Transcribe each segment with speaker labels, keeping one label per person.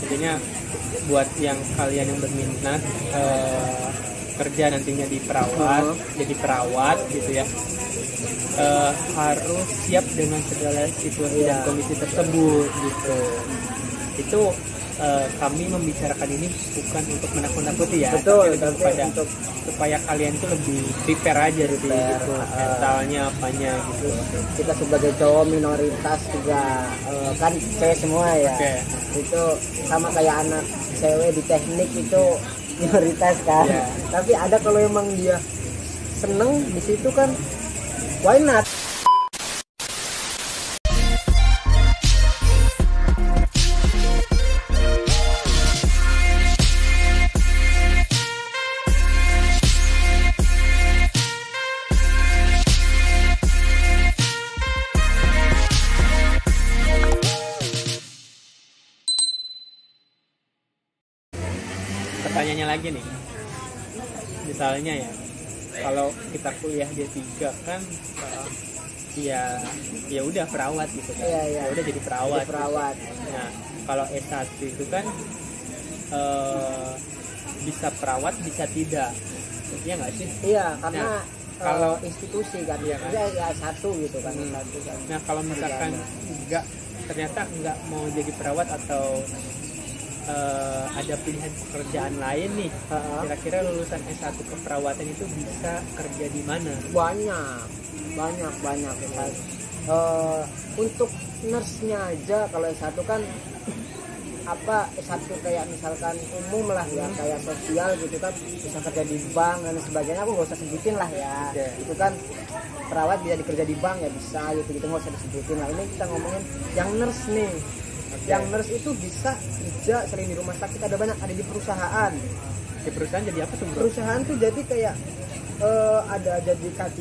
Speaker 1: Intinya buat yang kalian yang berminat kerja nantinya di perawat, jadi perawat gitu ya, harus siap dengan segala situasi dan kondisi tersebut gitu. Itu kami membicarakan ini bukan untuk menakut-nakuti ya,
Speaker 2: betul,
Speaker 1: tapi untuk supaya kalian tuh lebih prepare aja gitu, mentalnya apanya gitu.
Speaker 2: Kita sebagai cowok minoritas juga kan cewek semua ya. Itu sama kayak anak cewek di teknik itu minoritas kan. Tapi ada kalau emang dia seneng di situ kan, why not?
Speaker 1: Pertanyaannya lagi nih, misalnya ya, kalau kita kuliah D3 kan, ya udah perawat gitu kan, ya udah jadi perawat. Nah, kalau S1 itu kan bisa perawat bisa tidak, iya nggak sih?
Speaker 2: Iya, karena
Speaker 1: kalau
Speaker 2: institusi kan, ya S1 gitu kan.
Speaker 1: Nah, kalau misalkan ternyata nggak mau jadi perawat atau ada pilihan pekerjaan lain nih, kira-kira lulusan S1 keperawatan itu bisa kerja di mana? Banyak. Untuk nurse-nya aja kalau S1 kan S1 kayak misalkan umum lah ya, kayak sosial gitu kan, bisa kerja di bank dan sebagainya. Aku nggak usah sebutin lah ya. Itu kan perawat bisa dikerja di bank ya, bisa gitu nggak usah disebutin lah. Ini kita ngomongin yang nurse nih. Yang nurse itu bisa kerja selain di rumah sakit, ada di perusahaan. Di perusahaan jadi apa tuh, bro?
Speaker 2: Perusahaan tuh jadi kayak ada jadi K3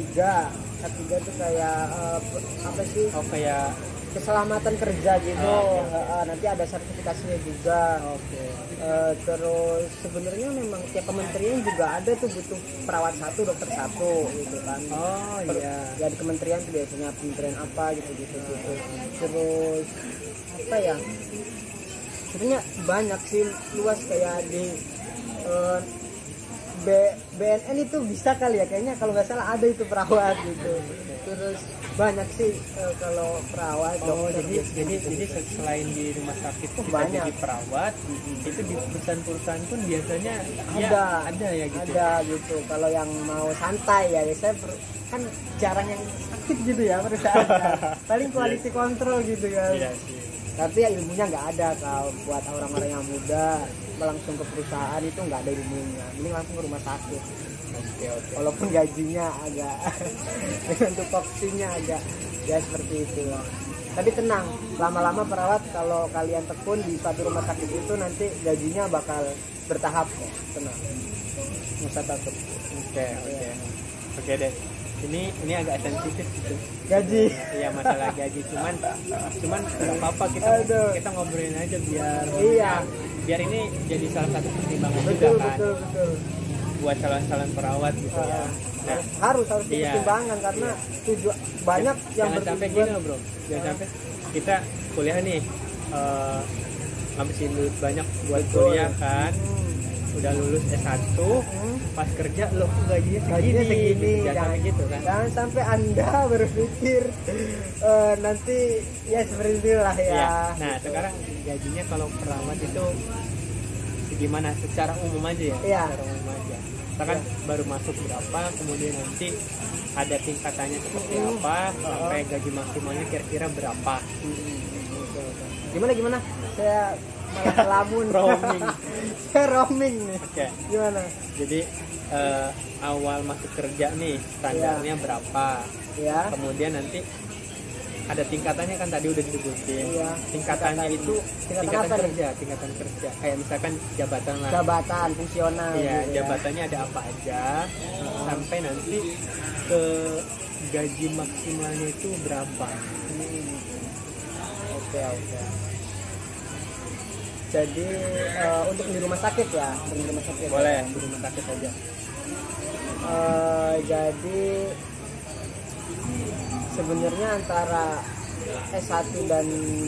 Speaker 2: tuh kayak apa sih?
Speaker 1: Oh, kayak
Speaker 2: keselamatan kerja gitu. Nanti ada sertifikasinya juga. Terus sebenarnya memang tiap kementerian juga ada tuh butuh perawat 1, dokter 1 gitu kan. Ya di kementerian tuh biasanya kementerian apa gitu. Terus apa ya? Sebenarnya banyak sih, luas kayak di BNN itu bisa kali ya, kayaknya kalau nggak salah ada itu perawat gitu. Terus banyak sih kalau perawat.
Speaker 1: Jadi selain di rumah sakit kita jadi perawat, itu di perusahaan-perusahaan pun biasanya ada ya gitu.
Speaker 2: Ada gitu. Kalau yang mau santai ya, biasanya kan jarang yang sakit gitu ya perusahaan. Paling quality control gitu kan.
Speaker 1: Iya sih.
Speaker 2: Tapi ya ilmunya nggak ada. Kalau buat orang-orang yang muda langsung ke perusahaan itu nggak ada ilmunya, ini langsung ke rumah sakit. Walaupun gajinya agak dengan tupoksinya agak ya seperti itu lah. Tapi tenang, lama-lama perawat kalau kalian tekun di satu rumah sakit itu nanti gajinya bakal bertahap kok, tenang, nggak usah takut.
Speaker 1: Oke deh. Ini agak sensitif gitu.
Speaker 2: Gaji.
Speaker 1: Iya, masalah gaji, cuman nggak apa-apa, kita ngobrolin aja biar ini jadi salah satu pertimbangan juga kan. Betul. Buat calon-calon perawat gitu ya. Nah,
Speaker 2: harus dipertimbangkan karena banyak yang
Speaker 1: jangan sampai gini loh, bro. Jangan sampai kita kuliah nih ngabisin duit banyak buat kuliah kan. Udah lulus S1, pas kerja loh gajinya segini. Jangan gitu kan. Jangan
Speaker 2: sampai Anda berpikir nanti ya seperti itulah ya.
Speaker 1: Nah, sekarang gajinya kalau perawat itu gimana? Secara umum aja ya. Secara umum aja. Kita kan baru masuk berapa, kemudian nanti ada tingkatannya seperti apa, sampai gaji maksimalnya kira-kira berapa.
Speaker 2: Gimana? Saya malah kelamun. Saya roaming nih. Gimana?
Speaker 1: Jadi awal masuk kerja nih standarnya berapa? Kemudian nanti ada tingkatannya kan, tadi udah disebutin. Tingkatannya itu tingkatan kerja. Kayak misalkan jabatan
Speaker 2: fungsional.
Speaker 1: Jabatannya ada apa aja, sampai nanti ke gaji maksimalnya itu berapa.
Speaker 2: Oke. Jadi untuk di rumah sakit ya,
Speaker 1: boleh di rumah sakit aja.
Speaker 2: Jadi sebenarnya antara
Speaker 1: S1 dan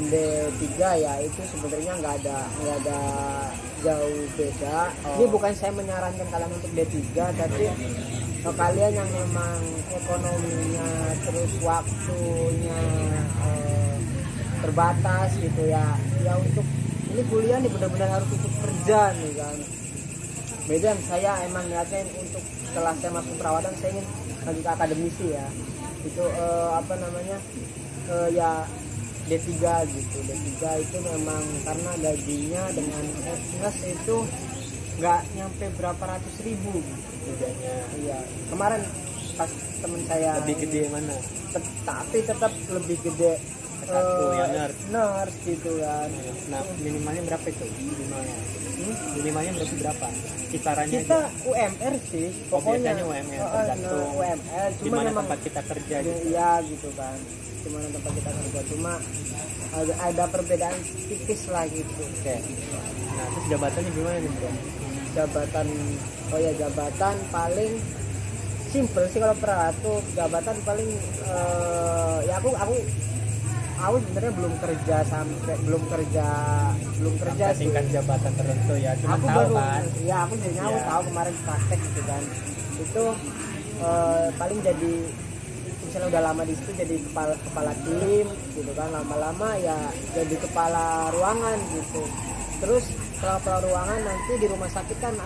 Speaker 1: D3 ya itu sebenarnya nggak ada jauh beda. Ini bukan saya menyarankan kalian untuk D3, tapi kalau kalian yang memang ekonominya terus waktunya terbatas gitu ya untuk ini kuliah nih benar-benar harus untuk kerja nih kan. Beda saya emang niatnya untuk setelah saya masuk perawatan saya ingin lanjut ke akademisi ya. Itu ya D3 gitu. D3 itu memang karena gajinya dengan S+ itu nggak nyampe berapa ratus ribu gitu. Iya. Kemarin pas temen saya
Speaker 2: lebih gede mana?
Speaker 1: Tapi tetap lebih gede
Speaker 2: ya
Speaker 1: nurse gitu kan.
Speaker 2: Nah minimalnya berapa itu? Minimalnya berapa? Kisarannya
Speaker 1: kita
Speaker 2: aja.
Speaker 1: UMR sih pokoknya.
Speaker 2: UMR tergantung
Speaker 1: UMR cuma
Speaker 2: dimana
Speaker 1: memang
Speaker 2: tempat kita kerja gitu.
Speaker 1: Iya gitu kan, dimana tempat kita kerja, cuma ada perbedaan tipis lah gitu.
Speaker 2: Oke. Nah terus jabatannya gimana nih bro?
Speaker 1: Jabatan paling simple sih kalau perawat. Jabatan paling ya aku sebenarnya belum kerja
Speaker 2: tingkat jabatan tertentu ya, cuma
Speaker 1: aku
Speaker 2: tahu
Speaker 1: baru,
Speaker 2: kan
Speaker 1: ya aku jadinya aku tahu kemarin praktek gitu kan, itu paling jadi misalnya udah lama di situ jadi kepala tim gitu kan, lama-lama ya jadi kepala ruangan gitu. Terus setelah kepala ruangan nanti di rumah sakit kan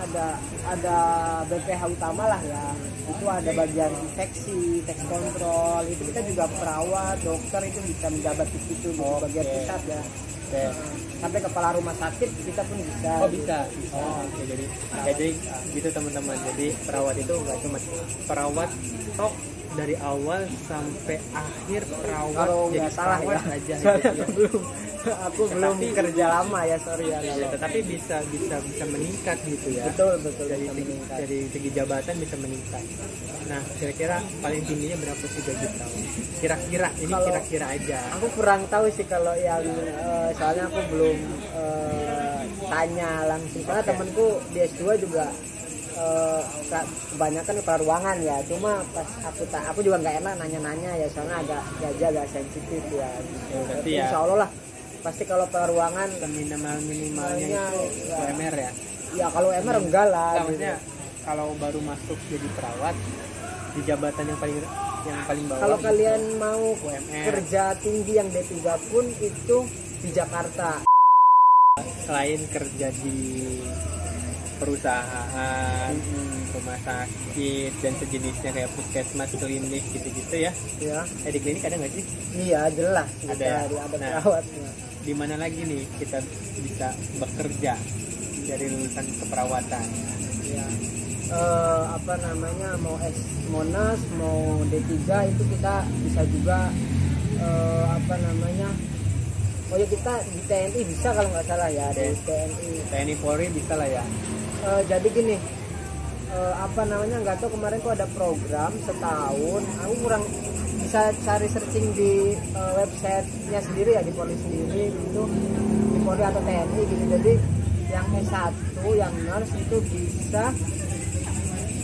Speaker 1: ada BPH utama lah ya, itu ada bagian infeksi, tes kontrol, itu kita juga perawat, dokter itu bisa menjabat di situ di bagian pusat ya. Sampai kepala rumah sakit kita pun bisa.
Speaker 2: Oh bisa. Oke. Jadi gitu teman-teman. Jadi perawat itu nggak cuma perawat tok dari awal sampai akhir perawat.
Speaker 1: Kalau
Speaker 2: jadi
Speaker 1: salah
Speaker 2: perawat
Speaker 1: ya.
Speaker 2: aja
Speaker 1: Gitu, ya. Aku belum kerja lama ya, sorry ya.
Speaker 2: Tetapi bisa meningkat gitu ya.
Speaker 1: Betul
Speaker 2: dari segi jabatan bisa meningkat. Nah kira-kira paling tingginya berapa sih gaji perawat? Kira-kira aja.
Speaker 1: Aku kurang tahu sih kalau yang soalnya aku belum tanya langsung. Karena temanku di S2 juga kebanyakan kepala ruangan ya. Cuma pas aku juga nggak enak nanya-nanya ya, soalnya agak sensitif ya. Gitu. Tapi
Speaker 2: ya.
Speaker 1: Insya Allah lah. Pasti kalau kepala ruangan
Speaker 2: minimalnya itu UMR ya.
Speaker 1: Ya kalau UMR enggak lah.
Speaker 2: Maksudnya kalau baru masuk jadi perawat di jabatan yang paling bawah.
Speaker 1: Kalau kalian mau
Speaker 2: UMR.
Speaker 1: kerja tinggi yang D3 pun itu di Jakarta.
Speaker 2: Selain kerja di perusahaan, rumah sakit dan sejenisnya kayak puskesmas, klinik gitu-gitu ya.
Speaker 1: Iya.
Speaker 2: Di klinik ada nggak sih?
Speaker 1: Iya jelas.
Speaker 2: Ada
Speaker 1: perawatnya.
Speaker 2: Di mana lagi nih kita bisa bekerja dari lulusan keperawatan?
Speaker 1: Ya. Mau NAS mau D3 itu kita bisa juga oh ya kita di TNI bisa kalau nggak salah ya, di
Speaker 2: TNI Polri bisa lah ya.
Speaker 1: Jadi gini, nggak tahu kemarin tuh ada program setahun, aku kurang bisa cari searching di websitenya sendiri ya, di Polri sendiri gitu, di Polri atau TNI gitu. Jadi yang S1 yang nurse itu bisa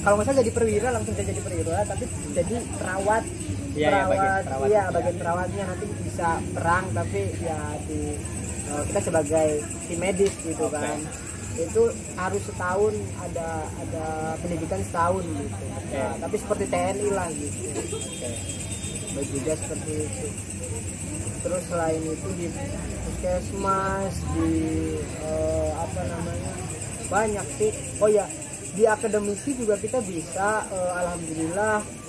Speaker 1: kalau nggak salah jadi perwira, langsung jadi perwira, tapi jadi perawat. Bagian perawatnya nanti bisa perang, tapi ya kita sebagai tim medis gitu kan. Itu harus setahun, ada pendidikan setahun gitu. Nah, tapi seperti TNI lah gitu. Juga seperti itu. Terus selain itu di puskesmas, di banyak sih. Oh ya, di akademisi juga kita bisa. Alhamdulillah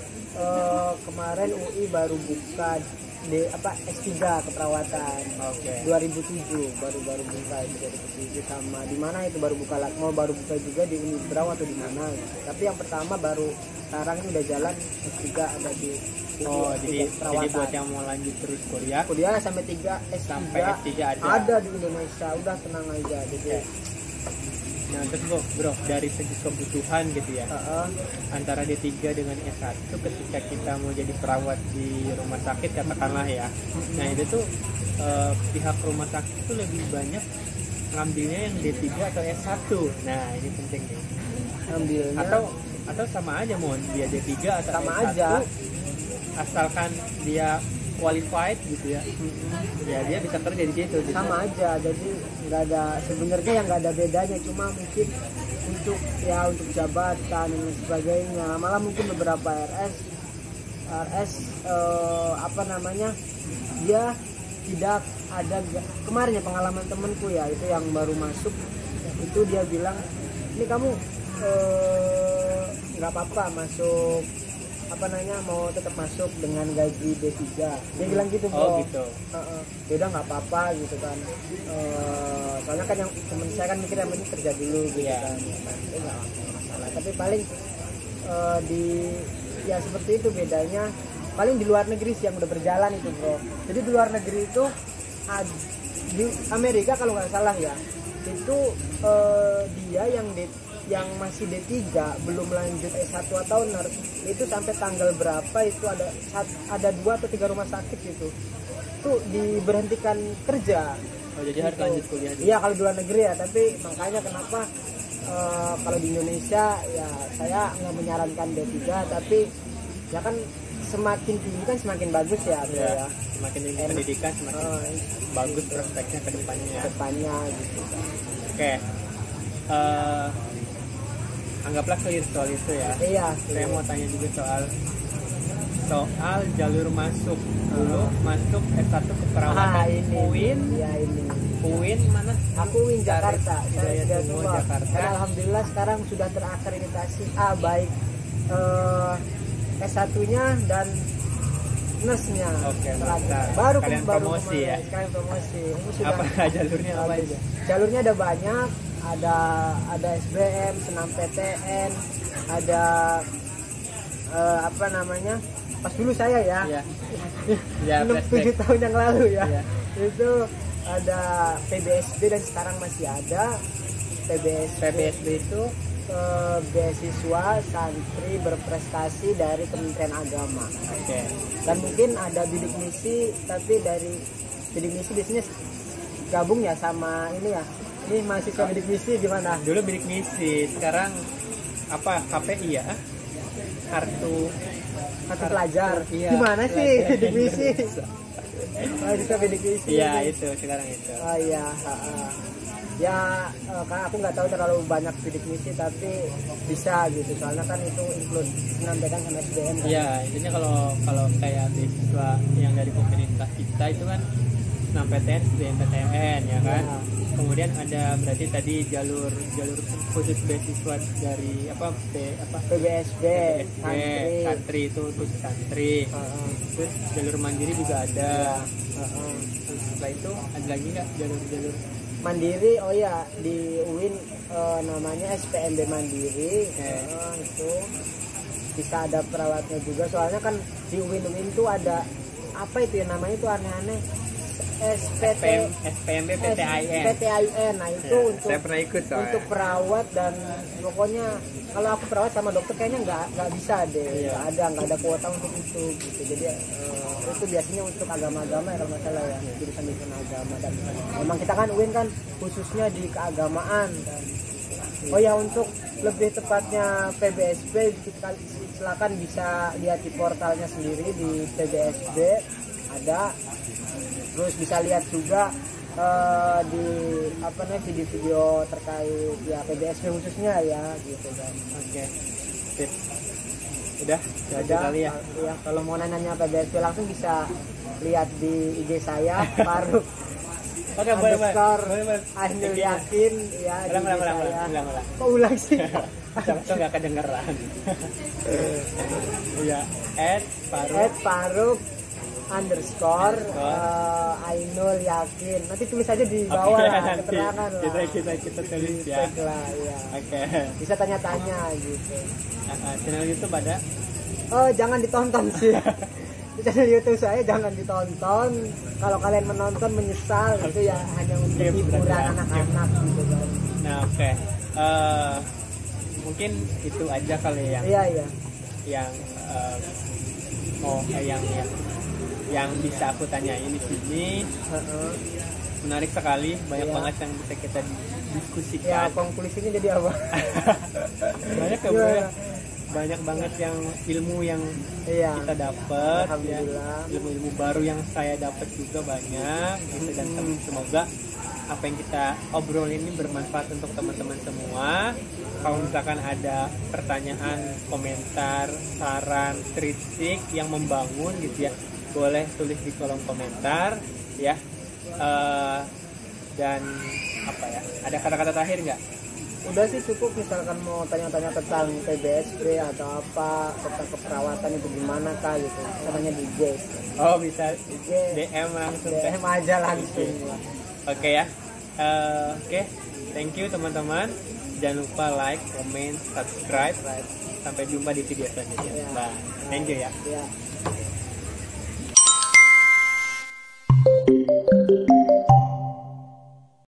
Speaker 1: kemarin UI baru buka S3 keperawatan. 2007 baru buka itu 2007, sama di mana itu baru buka juga di Unibrau atau di mana gitu. Tapi yang pertama baru sekarang ini udah jalan S3 ada di
Speaker 2: jadi buat yang mau lanjut terus kuliah
Speaker 1: sampai
Speaker 2: sampai S3
Speaker 1: ada di Indonesia, udah tenang aja gitu.
Speaker 2: Nah terus bro dari segi kebutuhan gitu ya, antara D3 dengan S1 ketika kita mau jadi perawat di rumah sakit katakanlah ya, nah itu tuh pihak rumah sakit itu lebih banyak ngambilnya yang D3 atau S1. Nah ini penting nih, ngambilnya atau sama aja mau dia D3 atau
Speaker 1: sama
Speaker 2: S1
Speaker 1: aja,
Speaker 2: asalkan dia
Speaker 3: qualified gitu ya. Ya dia bisa kerja di situ.
Speaker 2: Sama aja, jadi nggak ada sebenarnya yang nggak ada bedanya, cuma mungkin untuk jabatan dan lain sebagainya, malah mungkin beberapa RS apa namanya, dia tidak ada. Kemarin ya pengalaman temenku ya, itu yang baru masuk, itu dia bilang, ini kamu nggak apa-apa masuk apa namanya, mau tetap masuk dengan gaji D3, dia bilang gitu bro.
Speaker 3: Oh gitu.
Speaker 2: Ya udah nggak apa-apa gitu kan. Soalnya kan yang temen saya kan mikir yang penting kerja dulu gitu kan. Itu nggak masalah. Tapi paling ya seperti itu bedanya. Paling di luar negeri sih yang udah berjalan itu bro. Jadi di luar negeri itu di Amerika kalau nggak salah ya, itu dia yang masih D3 belum lanjut S1 atau nurse itu sampai tanggal berapa itu ada 2 atau 3 rumah sakit gitu tuh diberhentikan kerja.
Speaker 3: Oh jadi harus lanjut kuliah dulu.
Speaker 2: Iya kalau di luar negeri ya, tapi makanya kenapa kalau di Indonesia ya saya nggak menyarankan D3, tapi ya kan semakin tinggi kan semakin bagus ya, ya.
Speaker 3: Semakin tinggi pendidikan semakin bagus prospeknya ke depannya
Speaker 2: gitu kan.
Speaker 3: Oke. Anggaplah clear soal itu ya.
Speaker 2: Iya.
Speaker 3: Saya mau tanya juga soal jalur masuk. Dulu masuk S1 keperawatan UIN.
Speaker 2: Iya ini.
Speaker 3: UIN mana?
Speaker 2: Aku UIN Jakarta.
Speaker 3: Saya semua Jakarta.
Speaker 2: Dan alhamdulillah sekarang sudah terakreditasi A baik S1-nya dan nurse-nya.
Speaker 3: Oke,
Speaker 2: baru
Speaker 3: promosi ya.
Speaker 2: Sekarang promosi. Ini sudah
Speaker 3: apa jalurnya apa aja?
Speaker 2: Jalurnya ada banyak. Ada SBM, senam PTN, ada apa namanya, pas dulu saya ya, 7 tahun yang lalu ya, itu ada PBSB dan sekarang masih ada PBSB itu beasiswa santri berprestasi dari Kementerian Agama. Dan mungkin ada bidik misi, tapi dari bidik misi biasanya gabung ya sama ini ya. Ini mahasiswa bidik misi gimana?
Speaker 3: Dulu bidik misi, sekarang apa KPI ya? Kartu
Speaker 2: pelajar.
Speaker 3: Iya,
Speaker 2: gimana sih bidik misi? Mahasiswa bidik misi.
Speaker 3: Iya itu sekarang itu.
Speaker 2: Oh iya. Ya karena aku nggak tahu terlalu banyak bidik misi, tapi bisa gitu. Soalnya kan itu include penambahan sama SBM.
Speaker 3: Iya, intinya kalau kayak beasiswa yang dari pemerintah kita itu kan PTN, SBMPTN ya kan. Kemudian ada berarti tadi jalur khusus beasiswa dari
Speaker 2: PBSB,
Speaker 3: santri itu khusus santri. Terus jalur mandiri juga ada. Setelah itu ada lagi nggak jalur
Speaker 2: mandiri? Oh ya, di UIN namanya SPMB Mandiri. Itu bisa ada perawatnya juga. Soalnya kan di UIN itu ada apa itu ya namanya itu aneh-aneh.
Speaker 3: SPMB
Speaker 2: PTIN. Nah itu untuk
Speaker 3: saya pernah ikut
Speaker 2: untuk perawat, dan pokoknya kalau aku perawat sama dokter kayaknya nggak bisa deh. Nggak ada kuota untuk itu gitu. Jadi itu biasanya untuk agama-agama ya kalau nggak salah ya, jurusan agama. Dan memang kita kan UIN kan khususnya di keagamaan kan. Oh ya, untuk lebih tepatnya PBSB silakan bisa lihat di portalnya sendiri di PBSB ada. Terus bisa lihat juga di video-video terkait ya PBSB khususnya ya gitu kan.
Speaker 3: Oke. Sip. Udah kali ya.
Speaker 2: Ya kalau mau nanya PBSB langsung bisa lihat di IG saya Faruk.
Speaker 3: Oke, boleh.
Speaker 2: Ainul Yakin ya di IG saya. Kok ulang sih?
Speaker 3: Itu nggak kedengeran. Iya, @Faruk
Speaker 2: _ Ainul Yakin. Nanti tulis aja di bawah keterangan lah.
Speaker 3: Kita tulis ya. Oke.
Speaker 2: Bisa tanya-tanya gitu.
Speaker 3: Channel YouTube ada?
Speaker 2: Oh, jangan ditonton sih. Channel YouTube saya jangan ditonton. Kalau kalian menonton menyesal, itu ya hanya untuk hiburan anak-anak gitu kan.
Speaker 3: Nah, oke. Mungkin itu aja kali ya.
Speaker 2: Iya.
Speaker 3: Yang yang bisa aku tanyain di sini. Menarik sekali, banyak banget yang bisa kita diskusikan.
Speaker 2: Ya, konklusinya jadi apa?
Speaker 3: Banyak ya, banyak banget yang ilmu yang
Speaker 2: Iya.
Speaker 3: kita dapat ya.
Speaker 2: Alhamdulillah.
Speaker 3: Ilmu-ilmu baru yang saya dapat juga banyak gitu, dan semoga apa yang kita obrolin ini bermanfaat untuk teman-teman semua. Kalau misalkan ada pertanyaan, komentar, saran, kritik yang membangun gitu ya, boleh tulis di kolom komentar ya. Dan apa ya, ada kata-kata terakhir nggak?
Speaker 2: Udah sih cukup, misalkan mau tanya-tanya tentang TBSP atau apa tentang keperawatan itu gimana kah gitu, namanya di IG.
Speaker 3: Oh bisa
Speaker 2: IG
Speaker 3: DM langsung kan?
Speaker 2: DM aja langsung.
Speaker 3: Oke ya. Oke, thank you teman-teman. Jangan lupa like, comment, subscribe. Sampai jumpa di video selanjutnya.
Speaker 2: Ya.
Speaker 3: Bye. Thank you ya.
Speaker 2: Ya.